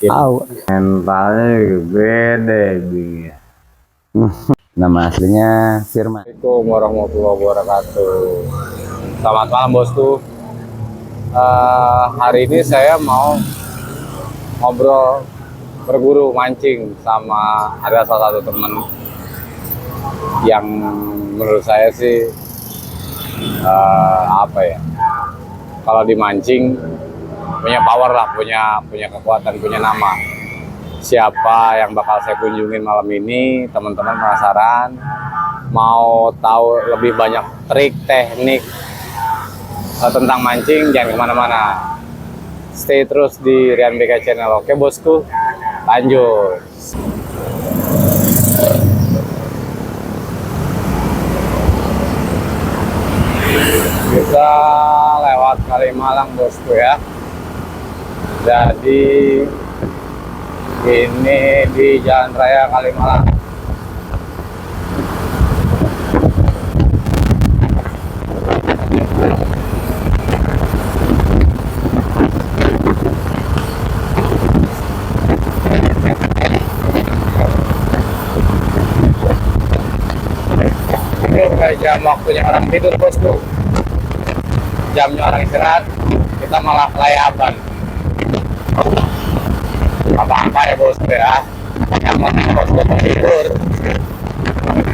Tahu. Mentalnya beda Bing. Nama aslinya Firman. Assalamualaikum warahmatullahi wabarakatuh. Selamat malam bosku. Hari ini saya mau ngobrol berburu mancing sama ada salah satu teman yang menurut saya sih apa ya, kalau dimancing punya power lah, punya kekuatan, punya nama. Siapa yang bakal saya kunjungin malam ini? Teman-teman penasaran mau tahu lebih banyak trik teknik tentang mancing? Jangan kemana-mana, stay terus di Rian BK Channel. Oke bosku, lanjut. Bisa lewat Kalimalang bosku ya. Jadi ini di Jalan Raya Kalimalang. Ini jam waktunya orang tidur bosku, jamnya orang istirahat, kita malah layaban. Apa-apa ya bosku ya, yang penting bosku tidur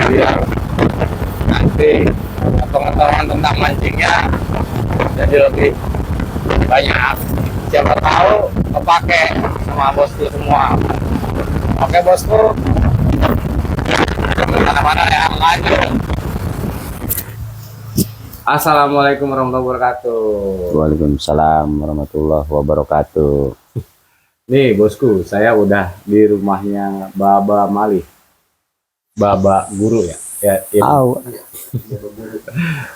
biar nanti pengetahuan tentang mancingnya jadi lebih banyak, siapa tahu kepake sama bosku semua. Oke bosku, kemana-mana ya, lanjut. Assalamualaikum warahmatullahi wabarakatuh. Waalaikumsalam warahmatullahi wabarakatuh. Nih bosku, saya udah di rumahnya Baba Mali, Baba Guru ya. Tahu.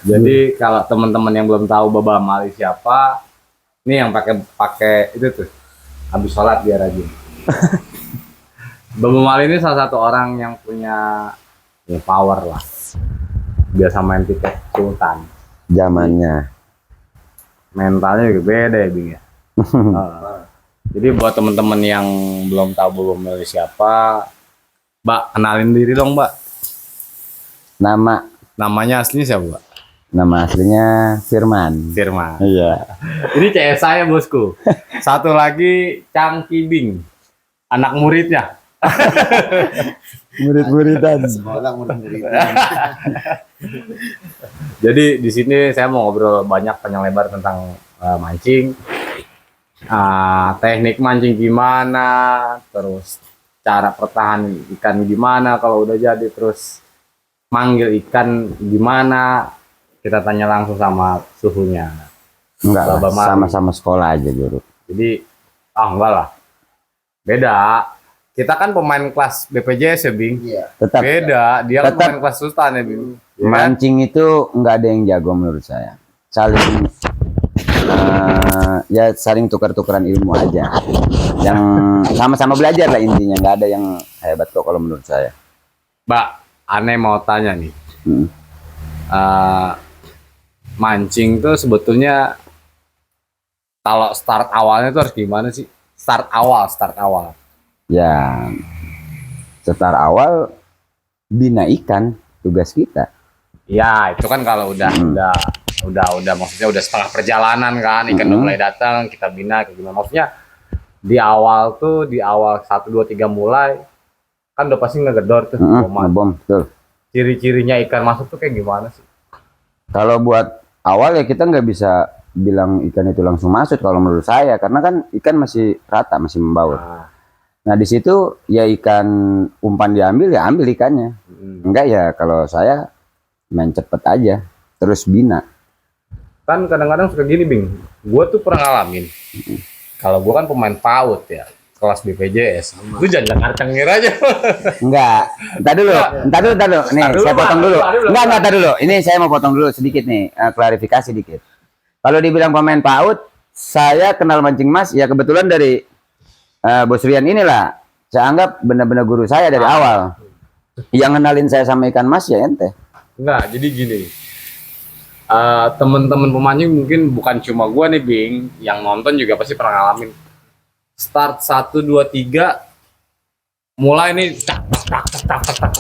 Jadi kalau teman-teman yang belum tahu Baba Mali siapa, nih yang pakai itu tuh, habis sholat dia rajin. Baba Mali ini salah satu orang yang punya ya, power lah. Biasa main tiket sultan. Zamannya. Mentalnya juga beda ya Bing ya. Jadi buat teman-teman yang belum tahu Baba Mali siapa, Mbak kenalin diri dong Mbak. Namanya aslinya siapa Mbak? Nama aslinya Firman. Firman. Iya. Ini CS saya bosku. Satu lagi Cang Kibing, anak muridnya. Murid-muridan. Jadi di sini saya mau ngobrol banyak panjang lebar tentang mancing, teknik mancing gimana, terus cara pertahanan ikan gimana kalau udah jadi, terus manggil ikan gimana. Kita tanya langsung sama suhunya. Enggak lah, sama-sama sekolah aja Guru. Jadi enggak lah, beda. Kita kan pemain kelas BPJS ya Bing. Iya. Tetap beda, dia kan pemain kelas sultan ya Bing. Mancing itu nggak ada yang jago menurut saya. Saling ya saling tukar-tukaran ilmu aja. Yang sama-sama belajar lah intinya. Nggak ada yang hebat kok kalau menurut saya. Mbak, aneh mau tanya nih. Mancing tuh sebetulnya kalau start awalnya tuh harus gimana sih? Start awal. Ya, start awal bina ikan, tugas kita. Ya, itu kan kalau udah maksudnya udah setengah perjalanan kan, ikan udah mulai datang, kita bina kayak gimana. Maksudnya di awal 1 2 3 mulai kan udah pasti ngegedor tuh bom, betul. Ciri-cirinya ikan masuk tuh kayak gimana sih? Kalau buat awal ya kita nggak bisa bilang ikan itu langsung masuk kalau menurut saya, karena kan ikan masih rata, masih membaur. Nah di situ ya ikan umpan diambil ya ambil ikannya. Enggak ya kalau saya main cepet aja terus bina. Kan kadang-kadang suka gini Bing, gue tuh pernah ngalamin. Kalau gue kan pemain PAUD ya, kelas BPJS. Gue jangan cengir aja. Enggak, entar dulu. Nih, saya potong dulu. Entar dulu. Ini saya mau potong dulu sedikit nih, klarifikasi dikit. Kalau dibilang pemain PAUD, saya kenal mancing mas, ya kebetulan dari Bos Rian inilah. Saya anggap benar-benar guru saya dari awal. Yang kenalin saya sama ikan mas ya ente. Enggak, jadi gini. Temen-temen pemancing mungkin bukan cuma gua nih Bing, yang nonton juga pasti pernah ngalamin. Start 1 2 3 mulai nih cak cak cak cak cak cak.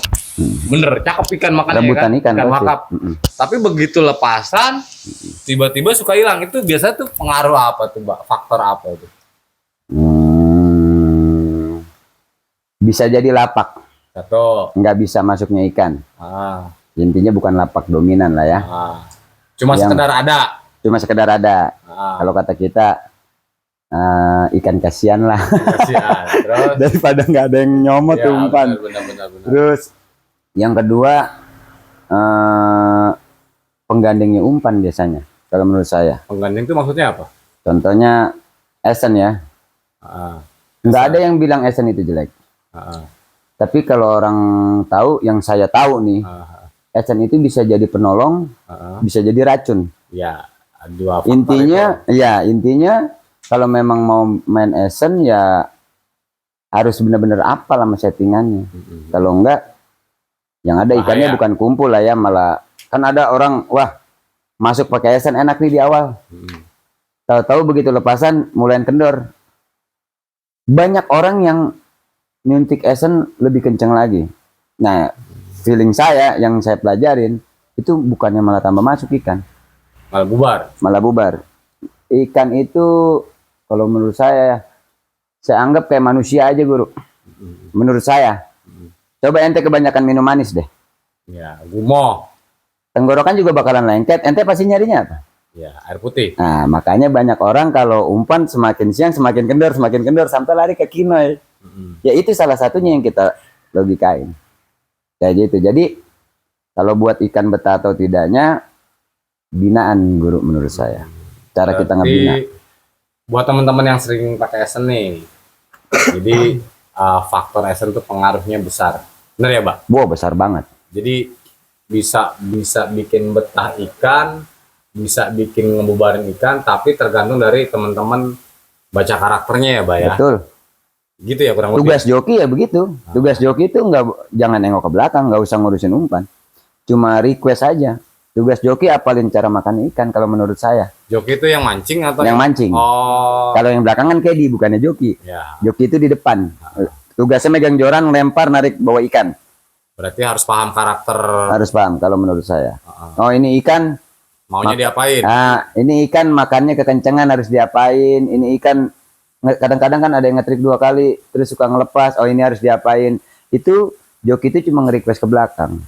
Bener, cakep ikan makannya Rebutan kan, ikan pasti. makap. Tapi begitu lepasan, tiba-tiba suka hilang. Itu biasa tuh pengaruh apa tuh, Mbak? Faktor apa itu? Bisa jadi lapak, Satu. nggak bisa masuknya ikan. Ah, Intinya bukan lapak dominan lah ya. Cuma Yang- sekedar ada. Cuma sekedar ada. Kalau kata kita ikan kasihan lah. Kasihan. Terus Daripada nggak ada yang nyomot tuh umpan. benar. Terus yang kedua penggandengnya umpan biasanya. Kalau menurut saya. Penggandeng itu maksudnya apa? Contohnya esen ya. Nggak ada yang bilang esen itu jelek. Tapi kalau orang tahu, yang saya tahu nih, esen itu bisa jadi penolong, bisa jadi racun. Ya, dua faktor Intinya kalau memang mau main esen ya harus benar-benar apal sama settingannya. Kalau enggak, yang ada ikannya Bahaya. bukan kumpul lah ya, malah kan ada orang wah masuk pakai esen enak nih di awal. Tahu-tahu begitu lepasan mulai kendor. Banyak orang yang nyuntik esen lebih kenceng lagi. Nah, feeling saya yang saya pelajarin itu bukannya malah tambah masuk ikan, malah bubar. malah bubar. Ikan itu kalau menurut saya anggap kayak manusia aja, Guru. Menurut saya. Coba ente kebanyakan minum manis deh. Ya, gumoh. Tenggorokan juga bakalan lengket. Ente pasti nyarinya apa? Ya, air putih. Nah, makanya banyak orang kalau umpan semakin siang semakin kendor sampai lari ke kinoy. Ya itu salah satunya yang kita logikain. Kayak gitu. Jadi kalau buat ikan betah atau tidaknya binaan, Guru, menurut saya. Cara kita ngebina. Buat teman-teman yang sering pakai esen nih. Jadi faktor esen tuh pengaruhnya besar. Bener ya, Mbak? Wow, besar banget. Jadi bisa bikin betah ikan, bisa bikin ngebubarin ikan, tapi tergantung dari teman-teman baca karakternya ya, Mbak ya. Betul. Gitu ya kurang lebih. Tugas joki ya begitu. Tugas joki itu jangan nengok ke belakang, nggak usah ngurusin umpan. Cuma request aja. Tugas joki apalin cara makan ikan kalau menurut saya. Joki itu yang mancing atau Yang mancing. Oh. Kalau yang belakangan kedi bukannya joki. Ya. Joki itu di depan. Tugasnya megang joran, lempar, narik bawa ikan. Berarti harus paham karakter. Harus paham kalau menurut saya. Oh, ini ikan Maunya diapain? Nah, ini ikan makannya kekencengan harus diapain. Ini ikan kadang-kadang kan ada yang ngetrik 2 kali terus suka ngelepas. Oh, ini harus diapain. Itu joki itu cuma nge-request ke belakang.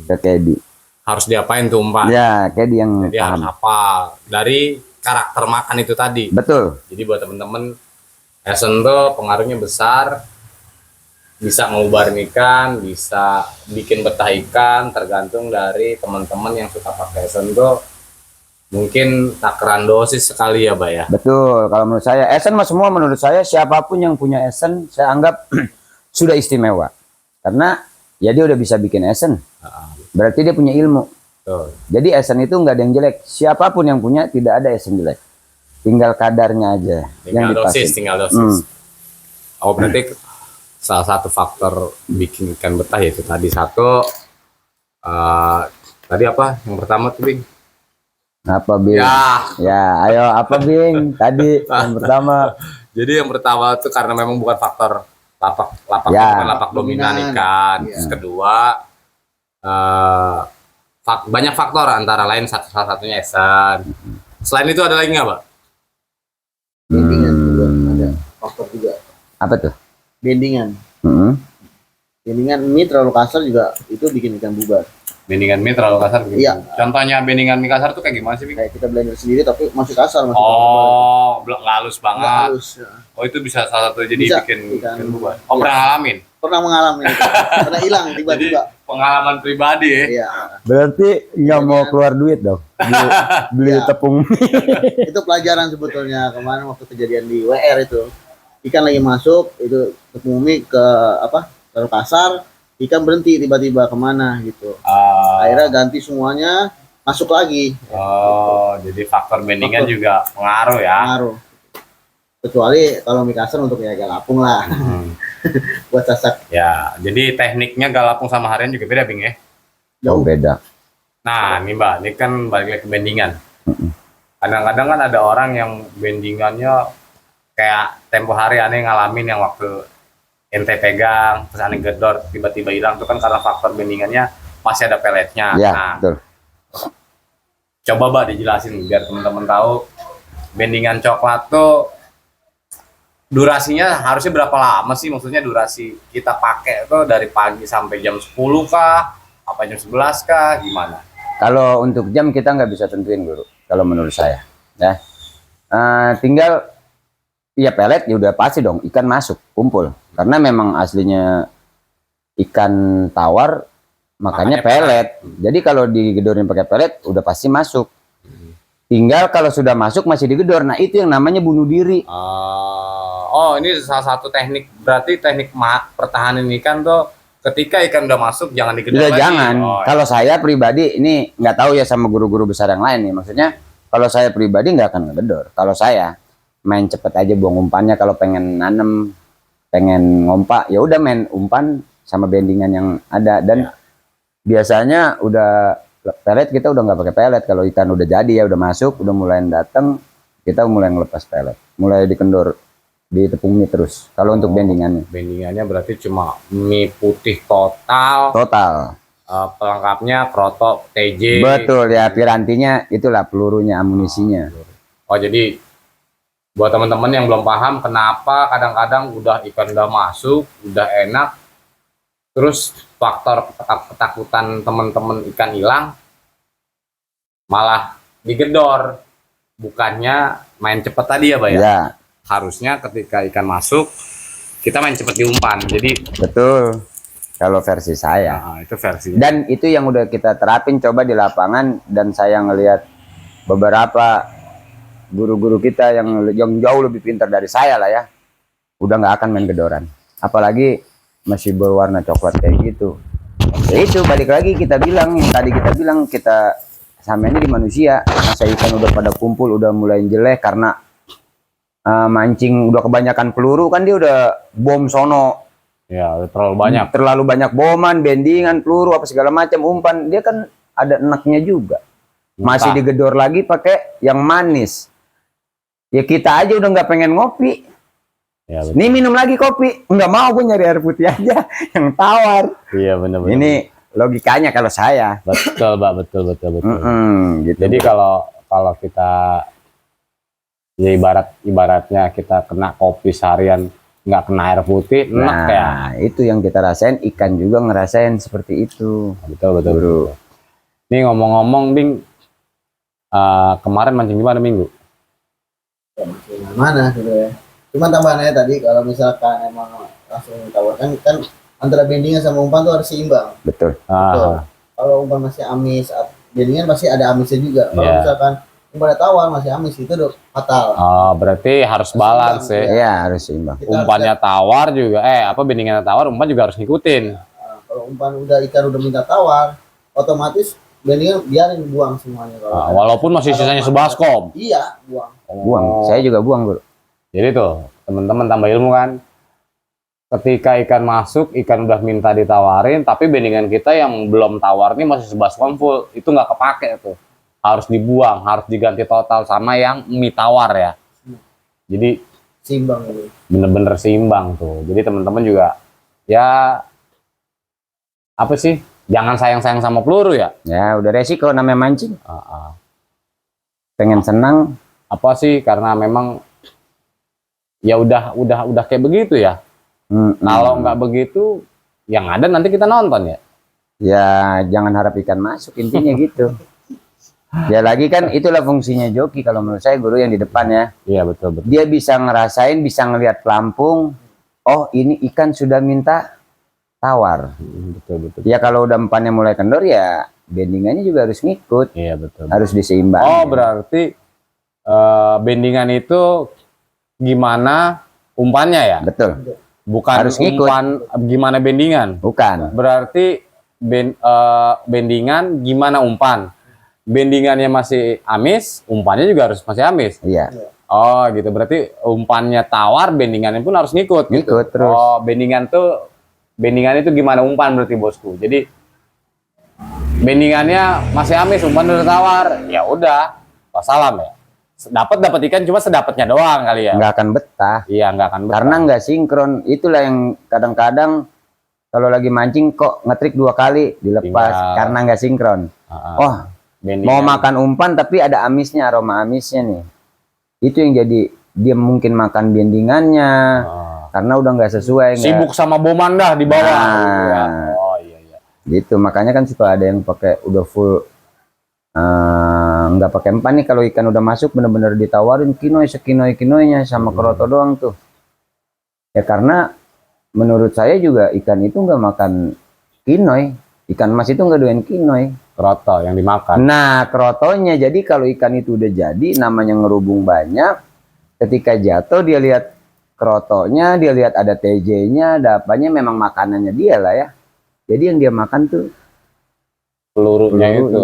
Ke kedi. Harus diapain tuh umpan? Ya, kedi yang Jadi harus paham. hafal dari karakter makan itu tadi. Betul. Jadi buat temen-temen, esen tuh pengaruhnya besar, bisa ngubarin ikan, bisa bikin betah ikan, tergantung dari teman-teman yang suka pakai esen tuh. Mungkin takaran dosis sekali ya, Mbak ya. Betul. Kalau menurut saya, esen mah semua menurut saya siapapun yang punya esen, saya anggap sudah istimewa. Karena ya dia udah bisa bikin esen. Berarti dia punya ilmu. Tuh. Jadi esen itu nggak ada yang jelek. Siapapun yang punya tidak ada esen jelek. Tinggal kadarnya aja yang dipasin. Tinggal dosis. Oh, berarti salah satu faktor bikin ikan betah yaitu tadi satu. Tadi apa? Yang pertama tuh, Bing? Apa, Bing? Ya, ayo apa, Bing? Tadi yang pertama. Jadi yang pertama tuh karena memang bukan faktor lapak Ya. bukan lapak dominan ikan. Terus kedua banyak faktor antara lain salah satunya esen. Selain itu ada lagi nggak, Pak? Bendingan juga ada faktor juga. Apa tuh? Bendingan. Bendingan ini terlalu kasar juga itu bikin ikan bubar. Bendingan mie terlalu kasar gitu. Iya. Contohnya bendingan mie kasar tuh kayak gimana sih, Bing? Kayak kita blender sendiri tapi masih kasar, masih Oh, belum halus tebal. Nggak banget. halus. Ya. Oh, itu bisa salah satu jadi Bisa, bikin ikan. bubar. Oh, Iya. pernah ngalamin? Pernah mengalami itu. Pernah hilang Jadi tiba-tiba. pengalaman pribadi ya. Iya. Berarti nggak mau keluar duit dong. Beli Ya. tepung mie. Itu pelajaran sebetulnya kemarin waktu kejadian di WR itu. Ikan lagi masuk itu tepung mie ke terlalu kasar, ikan berhenti tiba-tiba kemana gitu. Akhirnya ganti semuanya, masuk lagi. Oh, jadi faktor bendingan Faktor. juga pengaruh ya. Pengaruh. Kecuali kalau mie kasar untuk ya galapung lah buat sasak Ya, jadi tekniknya galapung sama harian juga beda, Bing ya. Jauh beda. Nah, nih Mbak, ini kan balik lagi ke bendingan. Kadang-kadang kan ada orang yang bendingannya kayak tempo hari aneh ngalamin yang waktu ente pegang, terus aneh gedor, tiba-tiba hilang. Itu kan karena faktor bendingannya masih ada peletnya. Ya, Nah, betul. coba Mbak dijelasin biar teman-teman tahu bendingan coklat tuh durasinya harusnya berapa lama sih? Maksudnya durasi kita pakai tuh dari pagi sampai jam 10 kah? Apa jam 11 kah? Gimana? Kalau untuk jam kita nggak bisa tentuin Guru. Kalau menurut saya, ya. Tinggal ya pelet ya udah pasti dong ikan masuk kumpul. Karena memang aslinya ikan tawar makanya pelet. Jadi kalau digedorin pakai pelet udah pasti masuk. Tinggal kalau sudah masuk masih digedor. Nah, itu yang namanya bunuh diri. Oh, ini salah satu teknik, berarti teknik pertahanan ikan tuh ketika ikan udah masuk jangan digedor Udah lagi. jangan. Oh, ya. Kalau saya pribadi ini nggak tahu ya sama guru-guru besar yang lain nih. Maksudnya kalau saya pribadi nggak akan ngedor. Kalau saya main cepet aja buang umpannya. Kalau pengen nanem, pengen ngompak, ya udah main umpan sama bendingan yang ada. Dan biasanya udah pelet kita udah nggak pakai pelet. Kalau ikan udah jadi ya udah masuk, udah mulai datang, kita mulai ngelepas pelet, mulai dikendor di tepung mie terus. Kalau untuk bendingannya, Bendingannya berarti cuma mie putih total, total. pelengkapnya kroto, TJ. Betul ya, pirantinya itulah pelurunya, amunisinya. Oh, jadi buat teman-teman yang belum paham kenapa kadang-kadang ikan udah masuk, udah enak, terus faktor ketakutan teman-teman ikan hilang malah digedor, bukannya main cepet tadi ya Pak ya? Ya, Harusnya ketika ikan masuk kita main cepet di umpan, jadi betul. Kalau versi saya. nah, itu versi. Dan itu yang udah kita terapin coba di lapangan, dan saya ngelihat beberapa guru-guru kita yang jauh lebih pintar dari saya lah ya, udah nggak akan main gedoran. Apalagi masih berwarna coklat kayak gitu. Ya itu balik lagi kita bilang, yang tadi kita bilang kita sama ini di manusia, masa ikan udah pada kumpul, udah mulai jelek karena mancing udah kebanyakan peluru kan, dia udah bom sono. Ya, terlalu banyak. Terlalu banyak boman, bendingan, peluru apa segala macam, umpan, dia kan ada enaknya juga. Masih digedor lagi pakai yang manis. Ya kita aja udah nggak pengen ngopi. Ya, betul. Nih minum lagi kopi, nggak mau, gue nyari air putih aja yang tawar. Iya, benar-benar. Ini logikanya kalau saya. Betul, Pak, betul. Gitu. Jadi kalau kita ya ibaratnya kita kena kopi seharian nggak kena air putih, enak ya. Nah, itu yang kita rasain, ikan juga ngerasain seperti itu. Betul. Bro. Nih ngomong-ngomong, Bing, kemarin mancing di mana Minggu? Mana gitu ya. Cuman tambahannya tadi kalau misalkan emang langsung tawarkan kan antara bendingan sama umpan tuh harus seimbang. Betul. Betul. Kalau umpan masih amis, bendingan pasti ada amisnya juga. Kalau misalkan umpan tawar masih amis, itu udah fatal. Berarti harus balance ya. Iya, harus seimbang. Umpannya tawar juga, bendingannya tawar, umpan juga harus ngikutin. Kalau umpan ikan udah minta tawar, otomatis bendingan biarin buang semuanya. Walaupun masih sisanya sebaskom. Iya, buang. Buang. Saya juga buang, Bro. Jadi tuh, teman-teman tambah ilmu kan. Ketika ikan masuk, ikan udah minta ditawarin, tapi bendingan kita yang belum tawar nih masih sebaskom full, itu nggak kepake tuh. Harus dibuang, harus diganti total sama yang mie tawar ya. Jadi Seimbang ini. bener-bener seimbang tuh. Jadi teman-teman juga ya apa sih? Jangan sayang-sayang sama peluru ya. Ya, udah resiko namanya mancing. Pengen senang, Apa sih? Karena memang ya udah kayak begitu ya. Kalau nggak begitu, yang ada nanti kita nonton ya. Ya, jangan harap ikan masuk, intinya gitu. Ya lagi kan itulah fungsinya joki kalau menurut saya, guru yang di depan ya. Iya, betul. Dia bisa ngerasain, bisa ngelihat pelampung. Oh, ini ikan sudah minta tawar. Betul. Ya kalau udah umpannya mulai kendor ya bendingannya juga harus ngikut. Iya, betul. Harus diseimbang. Oh, berarti bendingan itu gimana umpannya ya? Betul. Bukan Harus ngikut. umpan gimana bendingan. Bukan. Berarti bendingan gimana umpan. Bendingannya masih amis, umpannya juga harus masih amis. Iya. Oh, gitu. Berarti umpannya tawar, bendingannya pun harus ngikut. Ngikut terus. Oh, bendingan itu gimana umpan berarti bosku. Jadi bendingannya masih amis, umpan udah tawar, ya udah, wassalam ya. Dapat ikan cuma sedapatnya doang kali ya. Nggak akan betah. Iya, nggak akan betah. Karena nggak sinkron. Itulah yang kadang-kadang kalau lagi mancing kok ngetrik 2 kali dilepas karena nggak sinkron. Oh, mau makan umpan tapi ada amisnya, aroma amisnya nih. Itu yang jadi dia mungkin makan bendingannya karena udah nggak sesuai. Sibuk sama boman dah di bawah. Nah, oh iya. Gitu, makanya kan suka ada yang pakai udah full nggak pakai umpan nih. Kalau ikan udah masuk bener-bener ditawarin kinoi sekinoi-kinoinya sama keroto doang tuh. Ya karena menurut saya juga ikan itu nggak makan kinoi. Ikan mas itu nggak doyan kinoi. Keroto yang dimakan. Nah, kerotonya. Jadi kalau ikan itu udah jadi, namanya ngerubung banyak. Ketika jatuh dia lihat kerotonya, dia lihat ada TJ-nya, ada apanya, memang makanannya dia lah ya. Jadi yang dia makan tuh pelurunya itu.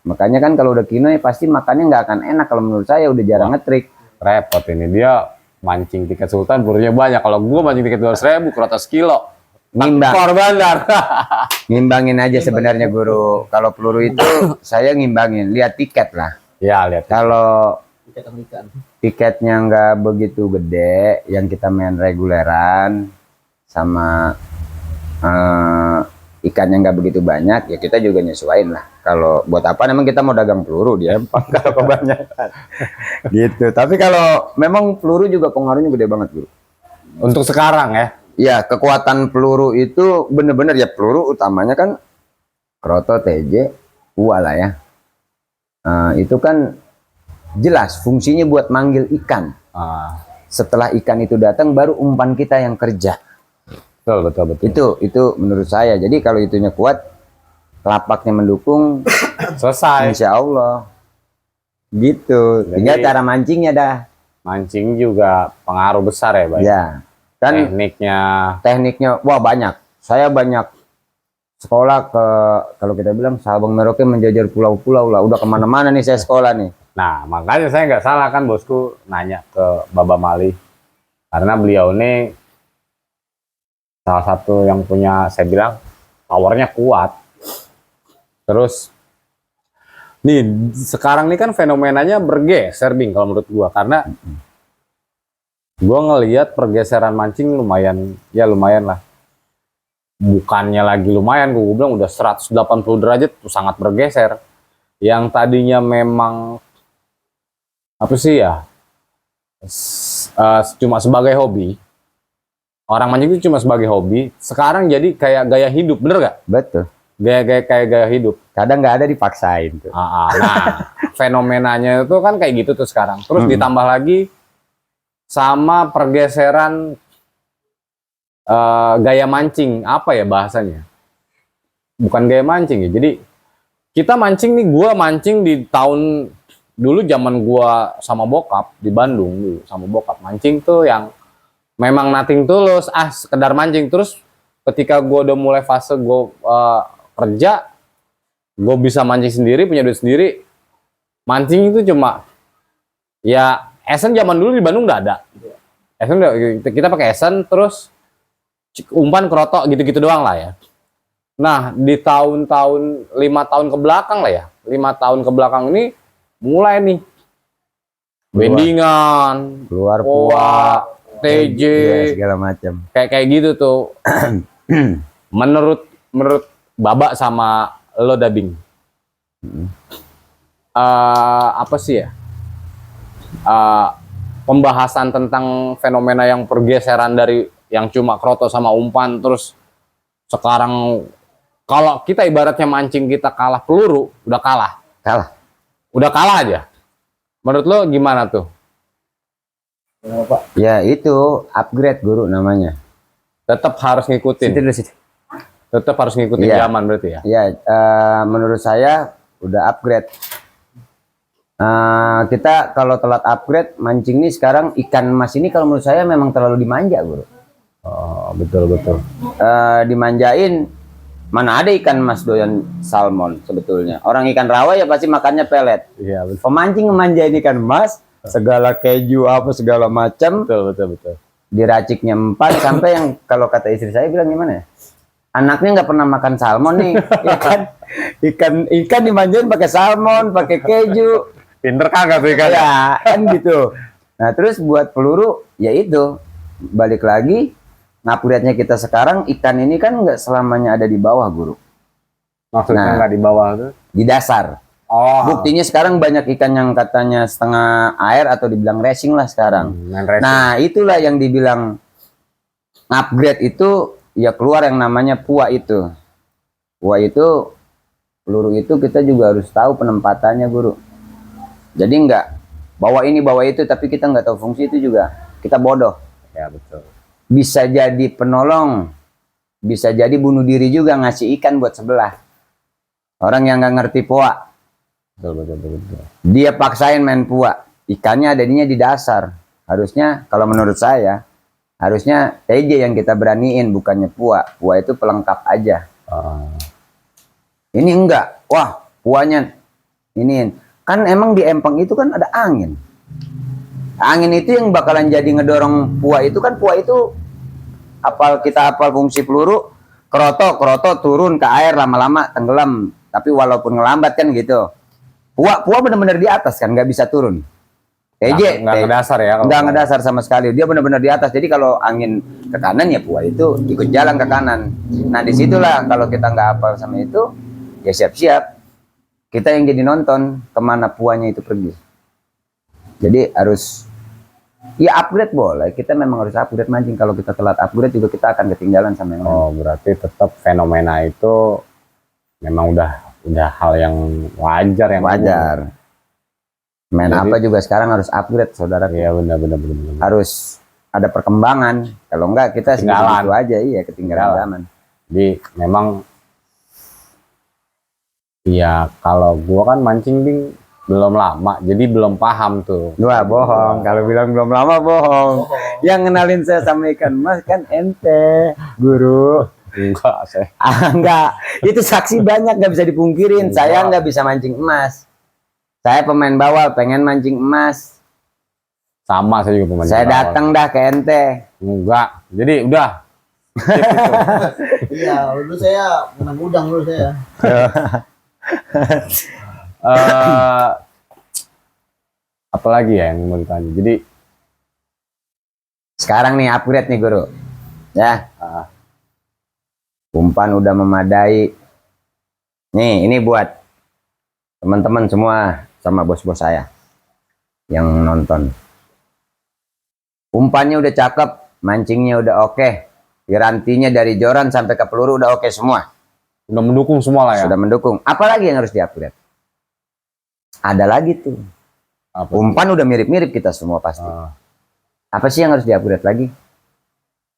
Makanya kan kalau udah kinoi pasti makannya nggak akan enak kalau menurut saya, udah jarang ngetrik. Repot ini, dia mancing tiket sultan burunya banyak. Kalau gua mancing tiket 200.000, keroto sekilo. Bandar. Ngimbangin aja sebenarnya guru. Kalau peluru itu saya ngimbangin, lihat tiket lah. Ya, lihat. Kalau Tiket ikan. tiketnya nggak begitu gede, yang kita main reguleran sama ikannya nggak begitu banyak, ya kita juga nyesuaiin lah. Kalau buat apa memang kita mau dagang peluru dia kalau kebanyakan gitu. Tapi kalau memang peluru juga pengaruhnya gede banget guru. Untuk sekarang ya. Ya, kekuatan peluru itu bener-bener ya, peluru utamanya kan keroto, TJ, UA lah ya. Itu kan jelas fungsinya buat manggil ikan. Setelah ikan itu datang baru umpan kita yang kerja. Betul. Itu menurut saya. Jadi kalau itunya kuat, kelapaknya mendukung, selesai. Insya Allah. Gitu. Tinggal cara mancingnya dah. Mancing juga pengaruh besar ya, Pak. Ya. Kan tekniknya wah banyak. Saya banyak sekolah ke, kalau kita bilang Sabang Merauke menjajar pulau-pulau lah. Udah kemana-mana nih saya sekolah nih. Nah, makanya saya nggak salah kan bosku nanya ke Baba Mali. Karena beliau ini salah satu yang punya, saya bilang, powernya kuat. Terus, nih, sekarang ini kan fenomenanya bergeser, Bing, kalau menurut gua. Karena gua ngelihat pergeseran mancing lumayan lah. Bukannya lagi lumayan, gua bilang udah 180 derajat, tuh sangat bergeser. Yang tadinya memang, apa sih ya, cuma sebagai hobi. Orang mancing itu cuma sebagai hobi, sekarang jadi kayak gaya hidup, bener gak? Betul. Kayak gaya hidup. Kadang nggak ada dipaksain tuh. Nah, fenomenanya itu kan kayak gitu tuh sekarang. Terus ditambah lagi sama pergeseran gaya mancing, apa ya bahasanya? Bukan gaya mancing ya. Jadi kita mancing nih, gua mancing di tahun dulu zaman gua sama bokap di Bandung dulu, sama bokap mancing tuh yang memang nothing tulus, sekedar mancing. Terus ketika gue udah mulai fase gue kerja, gue bisa mancing sendiri, punya duit sendiri. Mancing itu cuma, ya esen zaman dulu di Bandung udah ada. Esen kita pakai esen, terus umpan kerotok gitu-gitu doang lah ya. Nah di tahun-tahun 5 tahun ke belakang lah ya, 5 tahun ke belakang ini mulai nih bendingan, keluar TJ, segala macam. Kayak gitu tuh. menurut Baba sama lo Dabing. Apa sih ya? Pembahasan tentang fenomena yang pergeseran dari yang cuma keroto sama umpan, terus sekarang kalau kita ibaratnya mancing kita kalah peluru, udah kalah. Udah kalah aja. Menurut lo gimana tuh? Ya itu upgrade guru namanya. Tetap harus ngikutin. Tetap harus ngikutin zaman berarti ya. Ya, menurut saya udah upgrade. Kita kalau telat upgrade mancing nih sekarang, ikan mas ini kalau menurut saya memang terlalu dimanja guru. Betul. Dimanjain, mana ada ikan mas doyan salmon sebetulnya. Orang ikan rawa ya pasti makannya pelet. Iya, betul. Pemancing memanjain ikan mas, segala keju apa segala macam. Betul. Diraciknya 4 sampai yang kalau kata istri saya bilang gimana ya? anaknya nggak pernah makan salmon nih, ya kan? Ikan dimanjain pakai salmon, pakai keju. Pinter kagak tuh ikan? Ya, kan gitu. Nah, terus buat peluru, ya itu balik lagi. Ngupgrade-nya kita sekarang, ikan ini kan nggak selamanya ada di bawah, Guru. Maksudnya Nah. nggak di bawah tuh? Di dasar. Oh. Buktinya sekarang banyak ikan yang katanya setengah air atau dibilang racing lah sekarang. Main racing. Nah, itulah yang dibilang upgrade itu, ya keluar yang namanya PUA itu. PUA itu, peluru itu kita juga harus tahu penempatannya, Guru. Jadi nggak bawa ini bawa itu, tapi kita nggak tahu fungsi, itu juga kita bodoh. Ya betul. Bisa jadi penolong, bisa jadi bunuh diri juga, ngasih ikan buat sebelah. Orang yang nggak ngerti PUA, Betul. dia paksain main PUA, ikannya adanya di dasar. Harusnya kalau menurut saya, harusnya TJ yang kita beraniin, bukannya PUA. PUA itu pelengkap aja. Ini enggak, wah PUA-nya ini kan emang di empang itu kan ada angin. Angin itu yang bakalan jadi ngedorong PUA itu kan. PUA itu kita apal fungsi peluru, keroto turun ke air, lama-lama tenggelam. Tapi walaupun ngelambat kan gitu. PUA benar-benar di atas kan, nggak bisa turun. TJ nggak ngedasar ya? Nggak ngedasar sama sekali. Dia benar-benar di atas. Jadi kalau angin ke kanan ya PUA itu ikut jalan ke kanan. Nah disitulah kalau kita nggak hafal sama itu, ya siap-siap kita yang jadi nonton kemana PUA-nya itu pergi. Jadi harus ya upgrade boleh. Kita memang harus upgrade mancing. Kalau kita telat upgrade juga kita akan ketinggalan sama yang lain. Oh, berarti tetap fenomena itu memang udah hal yang wajar yang Wajar. Main Jadi- apa juga sekarang harus upgrade, saudara. Iya benar. Harus ada perkembangan. Kalau enggak kita Ketinggalan. segitu aja, iya ketinggalan zaman. Jadi memang ya kalau gua kan mancing Bing belum lama, jadi belum paham tuh. Wah bohong, kalau bilang belum lama bohong. Yang kenalin saya sama ikan mas kan ente, Guru. Enggak, saya Enggak, itu saksi banyak, nggak bisa dipungkirin. Saya nggak bisa mancing emas. Saya pemain bawal, pengen mancing emas. sama, saya juga pemain Saya bawal. datang dah ke ente. Enggak, jadi udah. Iya, dulu saya menang udang dulu saya. Apalagi ya yang mau ditanya. Jadi Sekarang nih upgrade nih Guru. Ya, ah, umpan udah memadai. Nih, ini buat teman-teman semua sama bos-bos saya yang nonton. Umpannya udah cakep, mancingnya udah oke, garantinya dari joran sampai ke peluru udah oke semua. udah mendukung semua lah ya. Sudah mendukung. Apalagi yang harus diupgrade? Ada lagi tuh. Apa? Umpan udah mirip-mirip kita semua pasti. Ah, Apa sih yang harus diupgrade lagi?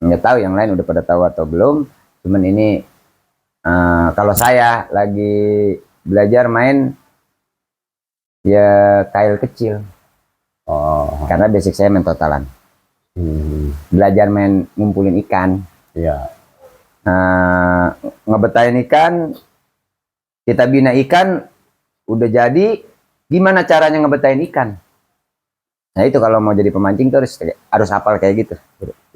Nggak tahu yang lain udah pada tahu atau belum. Cuman ini kalau saya lagi belajar main ya kail kecil. oh, Karena basic saya main totalan. Belajar main ngumpulin ikan. iya. Ngebetahin ikan, kita bina ikan, udah jadi, gimana caranya ngebetahin ikan? Nah itu kalau mau jadi pemancing tuh harus hafal kayak gitu.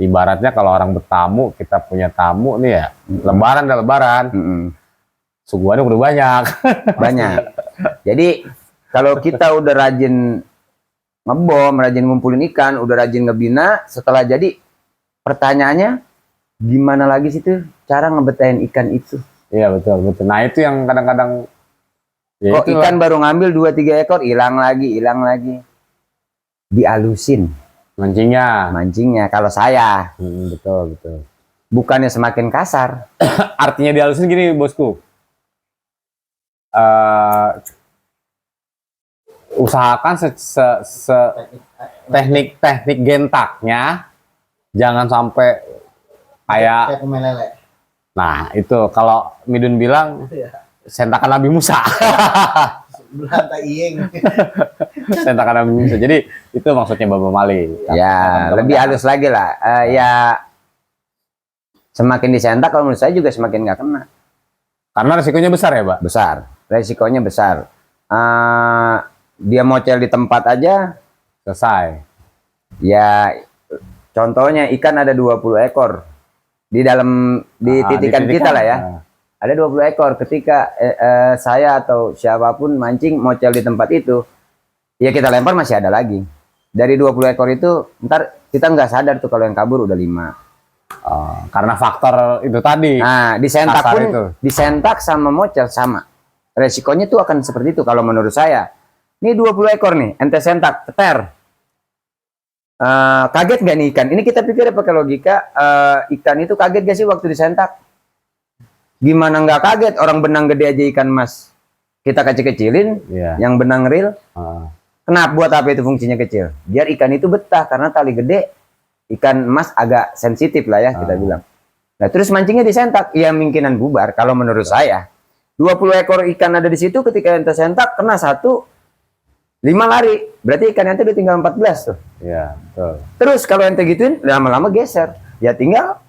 Ibaratnya kalau orang bertamu, kita punya tamu nih ya, lebaran dah lebaran, suguhannya udah banyak. Banyak. Jadi kalau kita udah rajin ngebom, rajin ngumpulin ikan, udah rajin ngebina, setelah jadi pertanyaannya gimana lagi sih tuh cara ngebetahin ikan itu? Iya betul. Nah itu yang kadang-kadang ya Kok itulah. ikan baru ngambil 2-3 ekor hilang lagi. Dialusin mancingnya kalau saya. Betul. Bukannya semakin kasar. Artinya dihalusin gini bosku. Usahakan teknik gentaknya jangan sampai kayak. Kayak pemain lele. Nah itu kalau Midun bilang sentakan Nabi Musa. Belanda iyeng. Sentakan Nabi Musa. Jadi itu maksudnya Baba Mali. Ya lebih halus lagi lah. Ya semakin disentak kalau menurut saya juga semakin nggak kena. Karena risikonya besar ya, Pak? Besar. Resikonya besar. Dia mocel di tempat aja. Selesai. Ya contohnya ikan ada 20 ekor. di titikan kita lah ya. Ada 20 ekor. Ketika saya atau siapapun mancing mocel di tempat itu, ya kita lempar masih ada lagi. Dari 20 ekor itu, ntar kita nggak sadar tuh kalau yang kabur udah 5. Karena faktor itu tadi. Nah, disentak kasar pun, itu. disentak sama mocel sama. Resikonya tuh akan seperti itu kalau menurut saya. Ini 20 ekor nih, ente sentak, teter. Kaget nggak nih ikan? Ini kita pikir pakai logika, ikan itu kaget gak sih waktu disentak? Gimana nggak kaget? Orang benang gede aja ikan mas. Kita kecil-kecilin, yang benang real. Kenapa buat apa itu fungsinya kecil? Biar ikan itu betah, karena tali gede, ikan emas agak sensitif lah ya kita bilang. Nah terus mancingnya disentak, ya mungkinan bubar kalau menurut saya. 20 ekor ikan ada di situ, ketika ente sentak, kena 1, 5 lari. Berarti ikan ente udah tinggal 14 tuh. Iya, betul. Terus kalau ente gituin, lama-lama geser. Ya tinggal,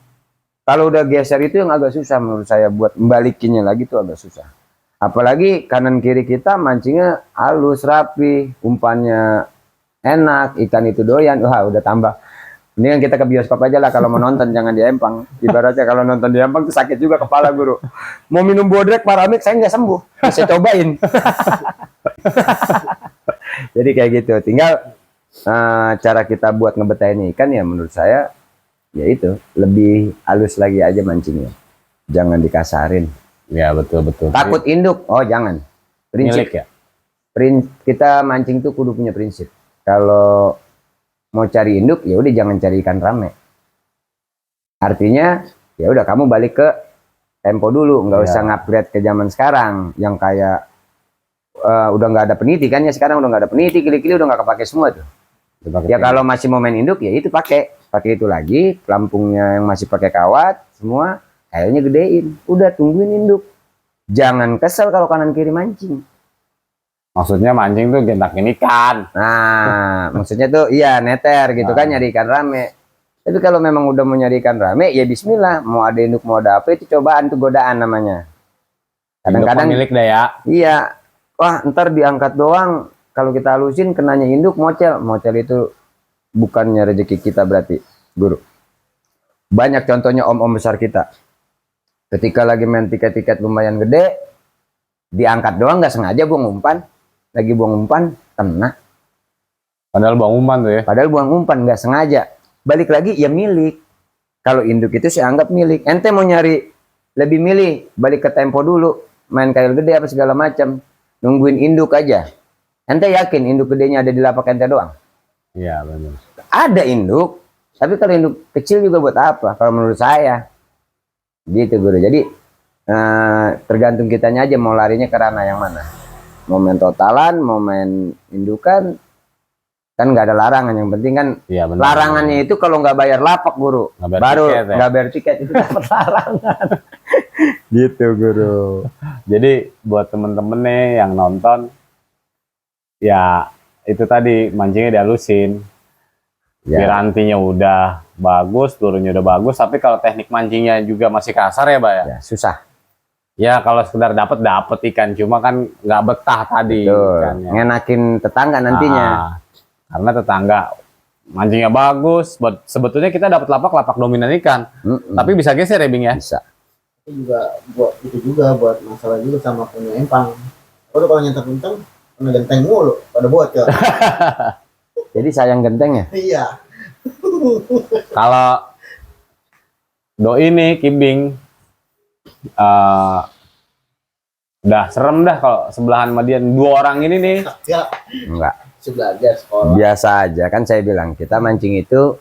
kalau udah geser itu yang agak susah menurut saya. Buat membalikinnya lagi tuh agak susah. Apalagi kanan kiri kita mancingnya halus, rapi, umpannya enak, ikan itu doyan. Wah udah tambah. Ini yang kita ke bioskop aja lah kalau mau nonton, jangan di Empang. Ibaratnya kalau nonton di Empang tuh sakit juga kepala guru. Mau minum bodrek paramik saya nggak sembuh. Bisa cobain. Jadi kayak gitu. Tinggal cara kita buat ngebetahin ikan ya menurut saya ya itu lebih halus lagi aja mancingnya. Jangan dikasarin. Ya betul. Takut induk? Oh jangan. Prinsip Milik ya. Kita mancing tuh kudu punya prinsip. Kalau mau cari induk ya udah jangan cari ikan rame. Artinya ya udah kamu balik ke tempo dulu, nggak usah ngupgrade ke zaman sekarang yang kayak udah nggak ada peniti kan ya, sekarang udah nggak ada peniti, kili-kili udah nggak kepake semua tuh. Ya kalau masih mau main induk ya itu pakai itu lagi, pelampungnya yang masih pakai kawat semua, kayaknya gedein. Udah tungguin induk. Jangan kesel kalau kanan kiri mancing. Maksudnya mancing tuh gentakin ikan. Nah, maksudnya tuh iya neter gitu kan, nyari ikan rame. Tapi kalau memang udah mau nyari ikan rame, ya bismillah. Mau ada induk, mau ada apa, itu cobaan tuh, godaan namanya. Kadang-kadang milik deh ya. Iya. Wah, ntar diangkat doang. Kalau kita halusin, kenanya induk, mocel. Mocel itu bukannya rezeki kita berarti, guru. Banyak contohnya om-om besar kita. Ketika lagi main tiket-tiket lumayan gede, diangkat doang, nggak sengaja buang umpan. Lagi buang umpan, kena. Padahal buang umpan tuh ya. Padahal buang umpan, nggak sengaja. Balik lagi, ya milik. Kalau induk itu saya anggap milik. Ente mau nyari lebih milih, balik ke tempo dulu. Main kail gede apa segala macam. Nungguin induk aja. Ente yakin induk gedenya ada di lapak ente doang? Iya benar. Ada induk. Tapi kalau induk kecil juga buat apa? Kalau menurut saya. Gitu guru. Jadi tergantung kitanya aja mau larinya ke ranah yang mana. Mau main totalan, mau main indukan, kan nggak ada larangan. Yang penting kan larangannya itu kalau nggak bayar lapak guru, baru nggak bayar tiket itu dapat larangan. Gitu guru. Jadi buat temen-temen nih yang nonton, ya itu tadi mancingnya dihalusin. Pirantinya udah bagus, turunnya udah bagus, tapi kalau teknik mancingnya juga masih kasar ya, Mbak ya? Susah. Ya kalau sekedar dapat ikan, cuma kan nggak betah tadi. Ikannya. Ngenakin tetangga nantinya. Karena tetangga mancingnya bagus, sebetulnya kita dapat lapak dominan ikan, tapi bisa geser ya Bing ya? Bisa. Itu juga buat masalah juga sama punya empang. Kalau nyentak kenceng, kena genteng mulu, pada bocor. Jadi sayang genteng ya? Iya. Kalau doi nih Kibing, udah serem dah kalau sebelahan sama dia. 2 orang ini nih. Ya. Enggak. Belajar sekolah. Biasa aja kan saya bilang, kita mancing itu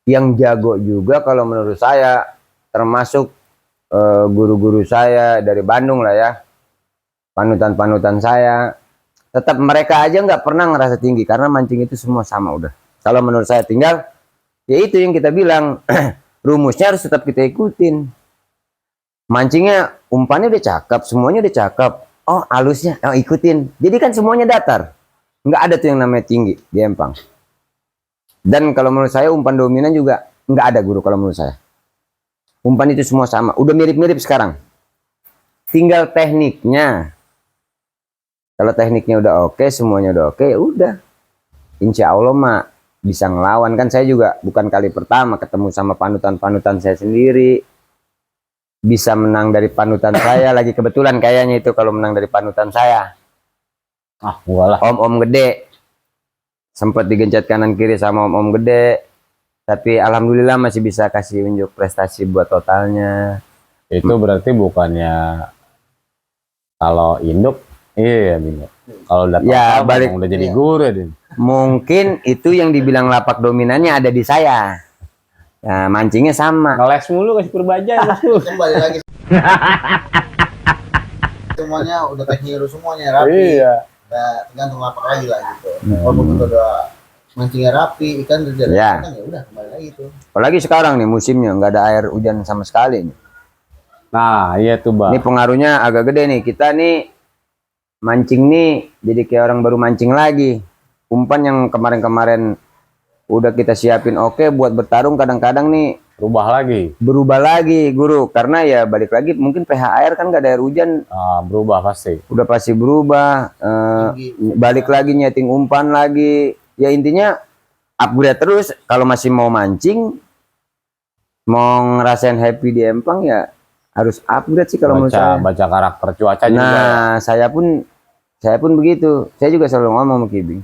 yang jago juga kalau menurut saya, termasuk guru-guru saya dari Bandung lah ya, panutan-panutan saya, tetap mereka aja nggak pernah ngerasa tinggi karena mancing itu semua sama udah. Kalau menurut saya tinggal ya itu yang kita bilang, rumusnya harus tetap kita ikutin. Mancingnya umpannya udah cakep, semuanya udah cakep, oh halusnya ikutin, jadi kan semuanya datar. Nggak ada tuh yang namanya tinggi di empang. Dan kalau menurut saya umpan dominan juga nggak ada guru kalau menurut saya. Umpan itu semua sama, udah mirip-mirip sekarang. Tinggal tekniknya. Kalau tekniknya udah oke, semuanya udah oke, ya udah. Insya Allah mah bisa ngelawan. Kan saya juga bukan kali pertama ketemu sama panutan-panutan saya sendiri, bisa menang dari panutan saya lagi, kebetulan kayaknya itu kalau menang dari panutan saya. Enggak lah. Om-om gede, sempat digencet kanan kiri sama om-om gede, tapi alhamdulillah masih bisa kasih unjuk prestasi buat totalnya. Itu berarti bukannya kalau induk, iya Din. Kalau udah Ya, total, balik- udah jadi guru ya Din. Mungkin itu yang dibilang lapak dominannya ada di saya. Nah, mancingnya sama. Ngeles mulu kasih Purbaja ya Bosku. Kembali lagi. Semuanya udah teknik semuanya rapi. Iya. Nah, tergantung lapak lagi lah gitu. Kalau kita udah mancingnya rapi, ikan terjadi Ya. ya udah kembali lagi tuh. Apalagi sekarang nih musimnya nggak ada air hujan sama sekali nih. Nah, iya tuh, Bang. Ini pengaruhnya agak gede nih. Kita nih mancing nih jadi kayak orang baru mancing lagi. Umpan yang kemarin-kemarin udah kita siapin oke buat bertarung, kadang-kadang nih Rubah lagi. berubah lagi guru, karena ya balik lagi mungkin pH air kan nggak ada air hujan, Berubah pasti. udah pasti berubah. Balik lagi nyeting umpan lagi, ya intinya upgrade terus. Kalau masih mau mancing, mau ngerasain happy di empang, ya harus upgrade sih kalau menurut saya. Baca karakter cuaca juga. Ya. Nah, saya pun begitu. Saya juga selalu ngomong sama Kibi,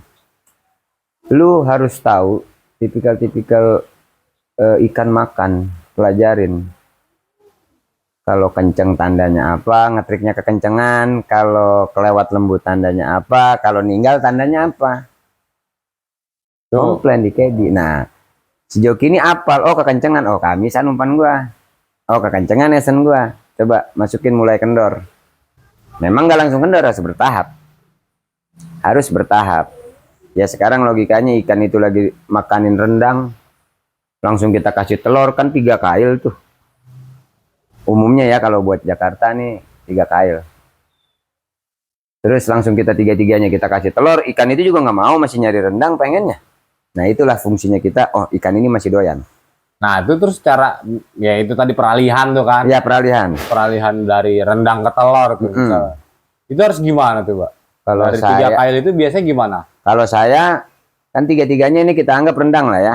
lu harus tahu tipikal-tipikal ikan makan, pelajarin. Kalau kenceng tandanya apa, ngetriknya kekencengan. Kalau kelewat lembut tandanya apa, kalau ninggal tandanya apa. Tuh. Komplain di Kedi. Nah, sejauh ini apal. Oh, kekencengan. Oh, kamisan umpan gua. Oh, kekencengan esen gua. Coba masukin mulai kendor. Memang gak langsung kendor, harus bertahap. Harus bertahap. Ya sekarang logikanya ikan itu lagi makanin rendang, langsung kita kasih telur, kan 3 kail tuh. Umumnya ya kalau buat Jakarta nih 3 kail. Terus langsung kita tiga-tiganya kita kasih telur, ikan itu juga nggak mau, masih nyari rendang pengennya. Nah itulah fungsinya kita, oh ikan ini masih doyan. Nah, itu terus cara, ya itu tadi peralihan tuh kan. Ya peralihan. Peralihan dari rendang ke telur tuh. Misalnya. Itu harus gimana tuh, Pak? Kalau Dari 3 kail itu biasanya gimana? Kalau saya kan tiga-tiganya ini kita anggap rendang lah ya.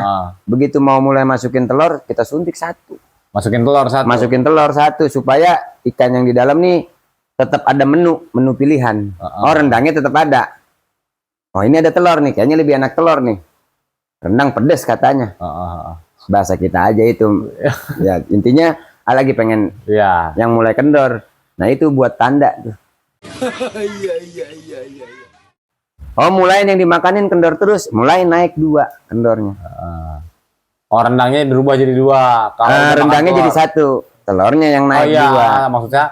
Begitu mau mulai masukin telur, kita suntik 1. Masukin telur 1. Masukin telur 1 supaya ikan yang di dalam nih tetap ada menu pilihan. Oh, rendangnya tetap ada. Oh, ini ada telur nih, kayaknya lebih enak telur nih. Rendang pedes katanya. Bahasa kita aja itu. Ya, intinya lagi pengen yang mulai kendor. Nah, itu buat tanda tuh. Oh, mulai yang dimakanin kendor terus, mulai naik 2 kendornya. Oh, rendangnya berubah jadi 2. Kalau rendangnya jadi 1, telurnya yang naik 2. Maksudnya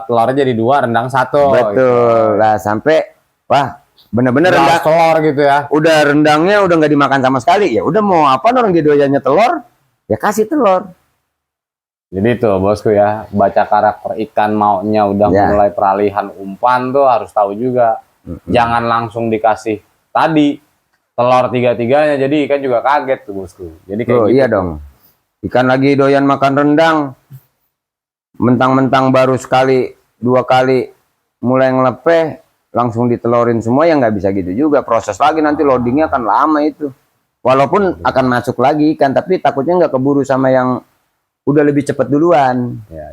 telurnya jadi 2, rendang 1. Betul. Gitu. Lah sampai wah, bener-bener rendang telur gitu ya. Udah rendangnya udah nggak dimakan sama sekali. Ya udah mau apa, orang dia doyannya telur, ya kasih telur. Jadi tuh bosku ya, baca karakter ikan maunya udah mulai peralihan umpan tuh harus tahu juga. Jangan langsung dikasih tadi telur 3-3-nya, jadi ikan juga kaget tuh bosku. Jadi kayak gitu. Iya dong. Ikan lagi doyan makan rendang, mentang-mentang baru sekali 2 kali mulai ngelepeh, langsung ditelorin semua, ya nggak bisa gitu juga. Proses lagi nanti loadingnya akan lama itu. Walaupun akan masuk lagi ikan, tapi takutnya nggak keburu sama yang udah lebih cepat duluan. Ya.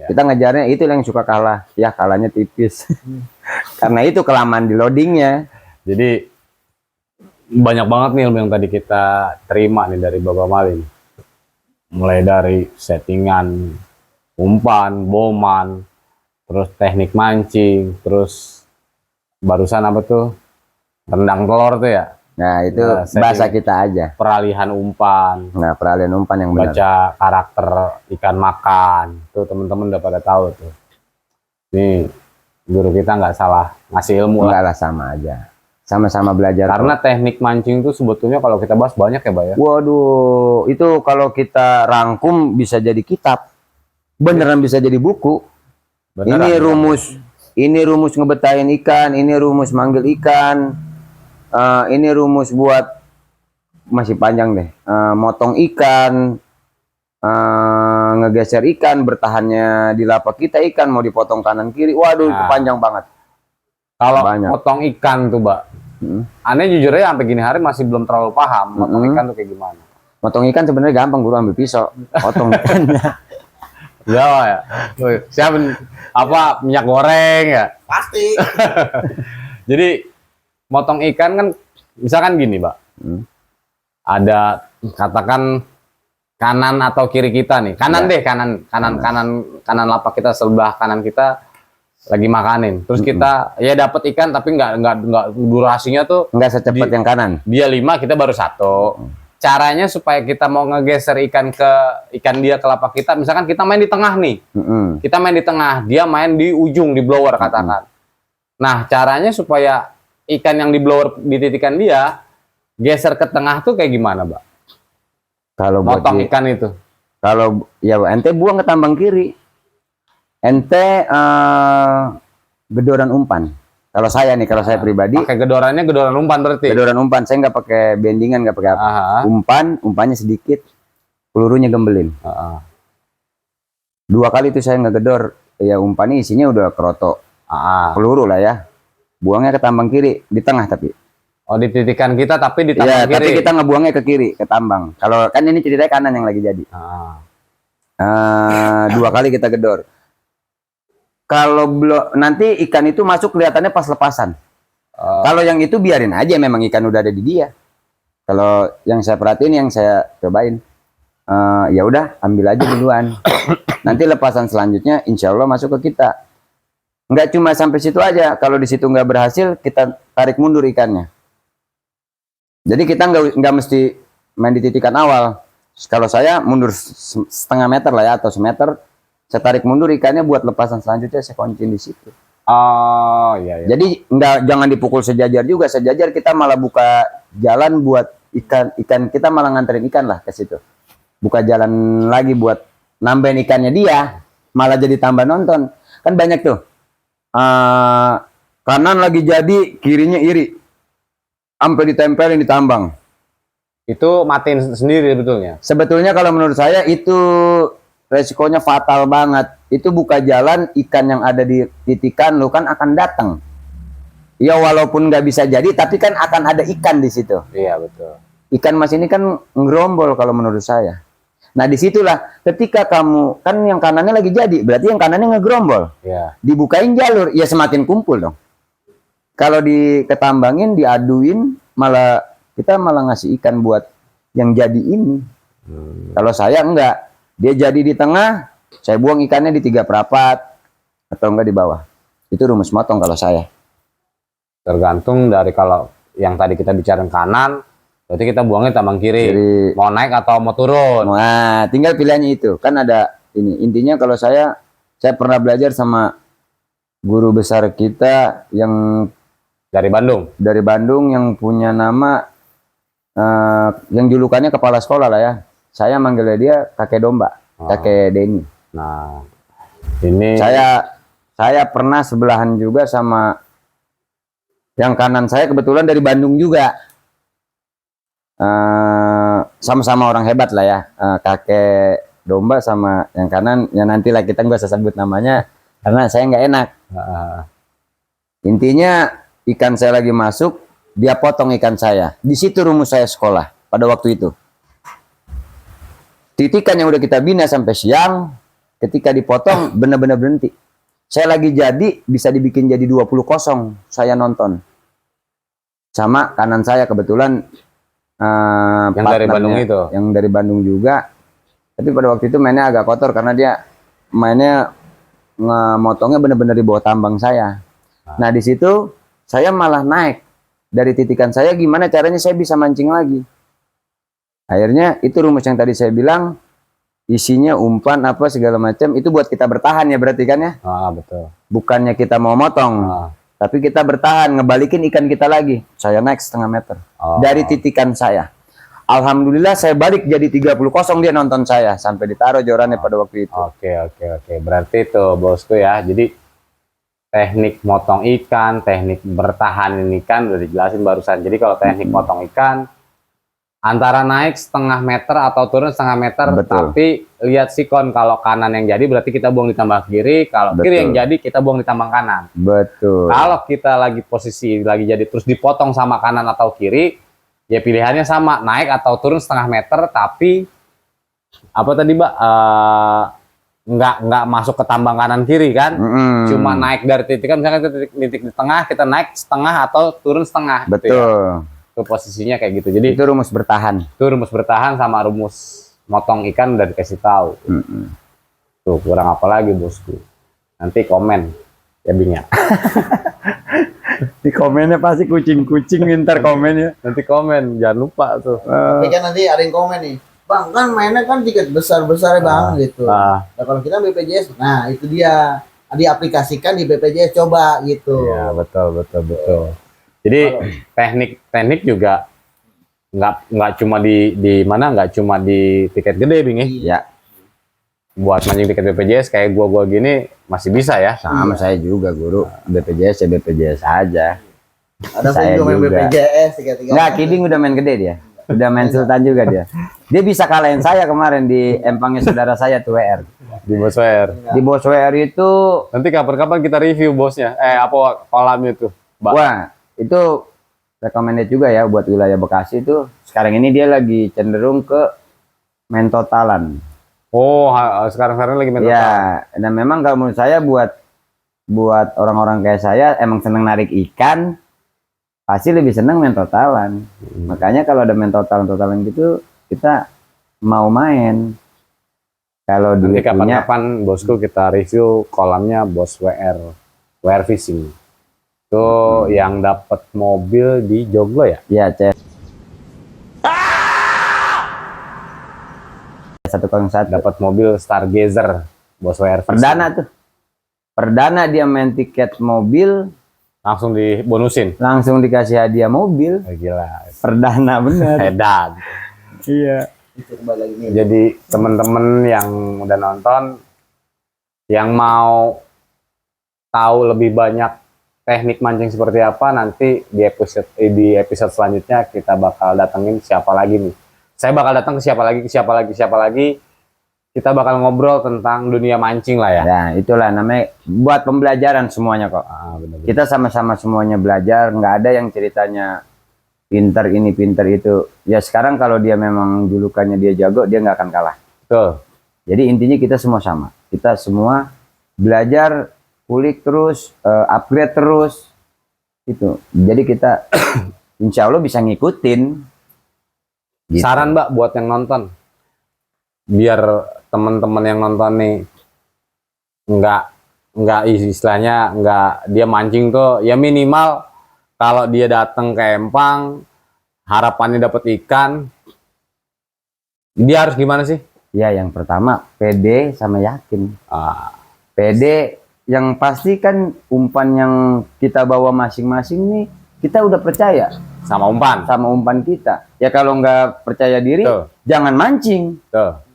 Kita ngejarnya itu yang suka kalah. Ya kalahnya tipis. Karena itu kelamaan di loadingnya. Jadi banyak banget nih ilmu yang tadi kita terima nih dari Bapak Malin. Mulai dari settingan umpan, boman, terus teknik mancing, terus barusan apa tuh? Rendang telur tuh ya. Nah, itu bahasa kita aja. Peralihan umpan. Nah, peralihan umpan yang benar. Baca karakter ikan makan. Tuh teman-teman udah pada tahu tuh. Nih guru kita nggak salah ngasih ilmu lah. Enggak lah, sama aja. Sama-sama belajar. Karena teknik mancing tuh sebetulnya kalau kita bahas banyak ya, Pak ya. Waduh, itu kalau kita rangkum bisa jadi kitab. Beneran bisa jadi buku. Beneran, ini rumus ngebetahin ikan, ini rumus manggil ikan. Ini rumus buat masih panjang deh, motong ikan, ngegeser ikan, bertahannya di lapak kita ikan mau dipotong kanan kiri, waduh itu panjang banget. Kalau potong ikan tuh, Mbak, Aneh jujur aja sampai gini hari masih belum terlalu paham motong ikan tuh kayak gimana. Motong ikan sebenarnya gampang, guru ambil pisau, potong ikannya. Jawa ya. Siapa apa minyak goreng ya? Pasti. Jadi motong ikan kan misalkan gini, Pak. Ada katakan kanan atau kiri kita nih. Kanan deh, kanan lapak kita sebelah kanan kita lagi makanin. Terus kita ya dapat ikan tapi nggak durasinya tuh Nggak secepat yang kanan. dia 5 kita baru 1. Caranya supaya kita mau ngegeser ikan dia ke lapak kita, misalkan kita main di tengah nih. Kita main di tengah, dia main di ujung di blower katakan. Nah, caranya supaya ikan yang di blower dititikan dia geser ke tengah tuh kayak gimana, Mbak? Kalau Motong ikan itu. kalau ya ente buang ke tambang kiri. Ente gedoran umpan. Kalau saya pribadi Pakai gedoran umpan berarti. gedoran umpan, saya nggak pakai bendingan, nggak pakai apa. Umpannya sedikit, pelurunya gembelin. 2 kali itu saya ngegedor, ya umpannya isinya udah kerotok peluru lah ya. Buangnya ke tambang kiri di tengah tapi. Oh, dititikan kita tapi di Iya, tambang kiri. tapi kita ngebuangnya ke kiri, ke tambang. Kalau kan ini ceritanya kanan yang lagi jadi. 2 kali kita gedor. Kalau belum, nanti ikan itu masuk kelihatannya pas lepasan. Kalau yang itu biarin aja, memang ikan udah ada di dia. Kalau yang saya perhatiin, yang saya cobain, ya udah ambil aja duluan. Nanti lepasan selanjutnya insya Allah masuk ke kita. Nggak cuma sampai situ aja. Kalau di situ nggak berhasil, kita tarik mundur ikannya. Jadi kita nggak mesti main di titikan awal. Kalau saya mundur setengah meter lah ya, atau semeter, saya tarik mundur ikannya buat lepasan selanjutnya saya kuncin di situ. Oh iya. Jadi jangan dipukul sejajar juga. Sejajar kita malah buka jalan buat ikan kita malah nganterin ikan lah ke situ. Buka jalan lagi buat nambahin ikannya dia, malah jadi tambah nonton. Kan banyak tuh. Kanan lagi jadi, kirinya iri. Sampai ditempelin di tambang. Itu matiin sendiri sebetulnya. Sebetulnya kalau menurut saya itu resikonya fatal banget. Itu buka jalan, ikan yang ada di titikan lu kan akan datang. Ya walaupun nggak bisa jadi, tapi kan akan ada ikan di situ. Iya betul. Ikan mas ini kan ngerombol kalau menurut saya. Nah disitulah ketika kamu kan yang kanannya lagi jadi, berarti yang kanannya ngegerombol. Iya. Dibukain jalur, ya semakin kumpul dong. Kalau ketambangin, diaduin, kita malah ngasih ikan buat yang jadi ini. Kalau saya enggak. Dia jadi di tengah, saya buang ikannya di 3/4 atau enggak di bawah. Itu rumus motong kalau saya. Tergantung dari kalau yang tadi kita bicara kanan, berarti kita buangnya tambang kiri. Mau naik atau mau turun. Nah, tinggal pilihannya itu. Kan ada ini. Intinya kalau saya pernah belajar sama guru besar kita yang Dari Bandung yang punya nama yang julukannya kepala sekolah lah ya. Saya manggilnya dia kakek domba, kakek Denny. Nah, ini saya pernah sebelahan juga sama yang kanan saya, kebetulan dari Bandung juga. Sama-sama orang hebat lah ya. Kakek domba sama yang kanan, ya nantilah kita nggak usah sebut namanya karena saya nggak enak. Intinya ikan saya lagi masuk, dia potong ikan saya. Di situ rumus saya sekolah pada waktu itu. Titikan yang udah kita bina sampai siang, ketika dipotong benar-benar berhenti. Saya lagi jadi, bisa dibikin jadi 20-0, saya nonton. Sama kanan saya kebetulan yang dari Bandung itu. Yang dari Bandung juga. Tapi pada waktu itu mainnya agak kotor karena dia mainnya motongnya benar-benar di bawah tambang saya. Nah di situ saya malah naik dari titikan saya, gimana caranya saya bisa mancing lagi. Akhirnya itu rumus yang tadi saya bilang, isinya umpan apa segala macam, itu buat kita bertahan ya berarti kan ya. Betul. Bukannya kita mau motong, tapi kita bertahan, ngebalikin ikan kita lagi. Saya naik setengah meter dari titikan saya. Alhamdulillah saya balik jadi 30-0, dia nonton saya sampai ditaruh jorannya pada waktu itu. Oke. Berarti itu bosku ya. Jadi teknik motong ikan, teknik bertahan ikan udah dijelasin barusan. Jadi kalau teknik motong ikan Antara naik setengah meter atau turun setengah meter, Betul. tapi lihat sikon, kalau kanan yang jadi berarti kita buang ditambah kiri, kalau kiri yang Betul. jadi kita buang ditambah kanan. Betul. Kalau kita lagi posisi lagi jadi terus dipotong sama kanan atau kiri, ya pilihannya sama, naik atau turun setengah meter, tapi apa tadi Mbak, nggak masuk ke tambang kanan kiri kan, cuma naik dari titik, kan misalkan titik di tengah, kita naik setengah atau turun setengah. Betul. Gitu ya. Itu posisinya kayak gitu. Jadi Itu rumus bertahan. itu rumus bertahan sama rumus motong ikan udah dikasih tahu. Tuh kurang apa lagi bosku? Nanti komen ya Bing ya. Di komennya pasti kucing-kucing ntar komennya. Nanti komen, jangan lupa tuh. Tapi kan nanti ada yang komen nih, Bang kan mainnya kan tiket besar-besar ya Bang gitu. Nah kalau kita BPJS, nah itu dia diaplikasikan di BPJS coba gitu. Iya betul. Jadi teknik juga nggak cuma di mana, nggak cuma di tiket gede Bing ya. Ya, Buat mancing tiket BPJS kayak gua gini masih bisa ya. sama saya juga guru. BPJS ya BPJS aja. Ada Saya video main juga. BPJS 33. Enggak, Kiding udah main gede dia. Udah main Sultan juga dia. Dia bisa kalahin saya kemarin di empangnya saudara saya tuh WR. Di Boswer. Di bos WR itu, Nanti kapan-kapan kita review bosnya. Apa kolamnya tuh, Mbak? wah, itu recommended juga ya buat wilayah Bekasi itu. Sekarang ini dia lagi cenderung ke main totalan. Oh, sekarang lagi main total. Ya, dan memang kalau menurut saya buat orang-orang kayak saya emang seneng narik ikan, pasti lebih seneng main totalan. Makanya kalau ada main totalan gitu, kita mau main. Kalau Nanti duit punya, kapan-kapan bosku kita review kolamnya bos WR Fishing. Itu yang dapat mobil di Joglo ya? ya cek. 101 Dapat mobil Stargazer bos WR Fishing. perdana tuh. Perdana dia main tiket mobil, Langsung dibonusin. langsung dikasih hadiah mobil. Oh, gila. Perdana bener. Edan. Iya. Itu kembali lagi nih. Jadi temen-temen yang udah nonton, yang mau tahu lebih banyak teknik mancing seperti apa, nanti di episode selanjutnya kita bakal datengin siapa lagi nih. Saya bakal datang ke siapa lagi. Kita bakal ngobrol tentang dunia mancing lah ya. Ya, itulah namanya buat pembelajaran semuanya kok. Bener-bener. Kita sama-sama semuanya belajar, nggak ada yang ceritanya pinter ini pinter itu. Ya sekarang kalau dia memang julukannya dia jago, dia nggak akan kalah. Betul. Jadi intinya kita semua sama. Kita semua belajar, kulik terus, upgrade terus. Itu. Jadi kita insya Allah bisa ngikutin. Gitu. Saran Mbak buat yang nonton, biar teman-teman yang nonton nih nggak istilahnya nggak dia mancing tuh ya minimal kalau dia datang ke empang harapannya dapat ikan, dia harus gimana sih? Ya yang pertama pede sama yakin. Ah, Pede yang pasti kan umpan yang kita bawa masing-masing nih kita udah percaya sama umpan. sama umpan kita. Ya kalau nggak percaya diri, Tuh. jangan mancing. Tuh,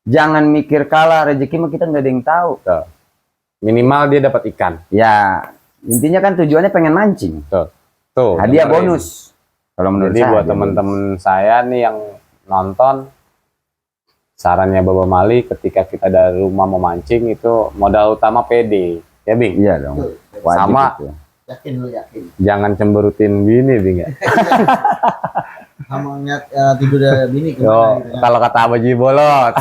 Jangan mikir kalah, rezeki mah kita nggak ada yang tahu. tuh. Minimal dia dapat ikan. Ya intinya kan tujuannya pengen mancing. Tuh. Hadiah dengerin. bonus. Kalau menurut Jadi saya. buat hadiah teman-teman saya nih yang nonton, sarannya Baba Mali ketika kita dari rumah mau mancing itu modal utama PD, ya Bing? bonus. Iya dong. Wajib Sama. itu. Yakin lu yakin. Jangan cemberutin bini Bing ya. Sama ngeliat tidur dari bini Yo, kemana gitu kan. kalau kata Abaji bolot.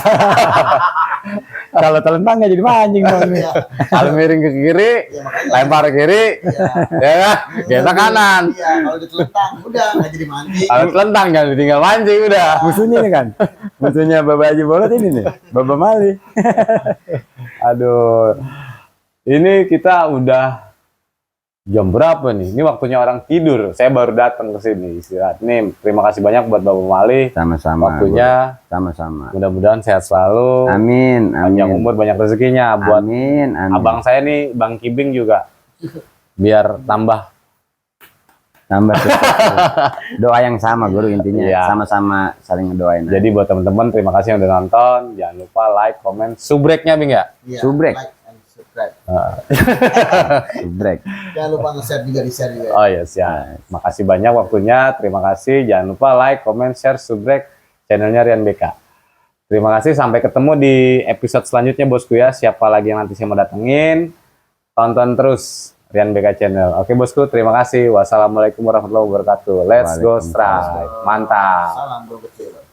Kalau telentang nggak jadi mancing dong. Iya. Kalau miring ke kiri, Iya, makanya. lempar ke kiri, ya kan? Kita kanan. Iya, kalau ditelentang udah nggak jadi mancing. Kalau telentang jangan ditinggal mancing udah. Musuhnya nih kan. Musuhnya Baba Haji Bolot ini nih. Baba Mali. Aduh. Ini kita udah jam berapa nih? Ini waktunya orang tidur. Saya baru datang ke sini istirahat. Nih, terima kasih banyak buat Baba Mali. Sama-sama. Waktunya. Sama-sama. Mudah-mudahan sehat selalu. Amin. Panjang Amin. umur, banyak rezekinya. Buat Amin. Amin. abang saya nih, Bang Kibing juga. Biar tambah. Sukses. Doa yang sama guru intinya. Iya. Sama-sama saling ngedoain. Jadi buat teman-teman, terima kasih yang udah nonton. Jangan lupa like, comment, subreknya Bing ya. Iya, Subrek. like and subscribe. subscribe. Subrek. Jangan lupa nge-share juga, di-share juga. Oh iya siap. Makasih banyak waktunya. Terima kasih. Jangan lupa like, comment, share, subrek channelnya Rian BK. Terima kasih. Sampai ketemu di episode selanjutnya bosku ya. Siapa lagi yang nanti saya mau datengin. Tonton terus Rian BK Channel. Oke bosku, terima kasih. Wassalamualaikum warahmatullahi wabarakatuh. Let's go strike. Mantap. Salam bro kecil.